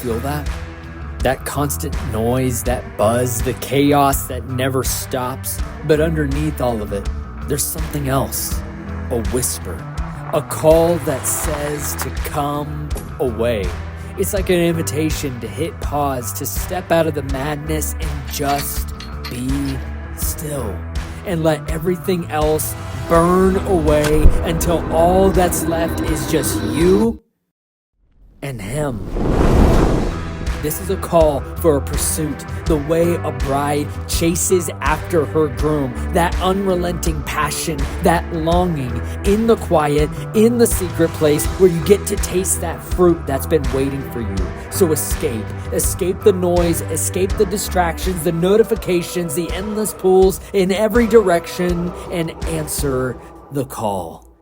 feel that? That constant noise, that buzz, the chaos that never stops. But underneath all of it, there's something else. A whisper. A call that says to come away. It's like an invitation to hit pause, to step out of the madness and just be still. And let everything else burn away until all that's left is just you and him. This is a call for a pursuit, the way a bride chases after her groom, that unrelenting passion, that longing in the quiet, in the secret place where you get to taste that fruit that's been waiting for you. So escape the noise, escape the distractions, the notifications, the endless pulls in every direction, and answer the call.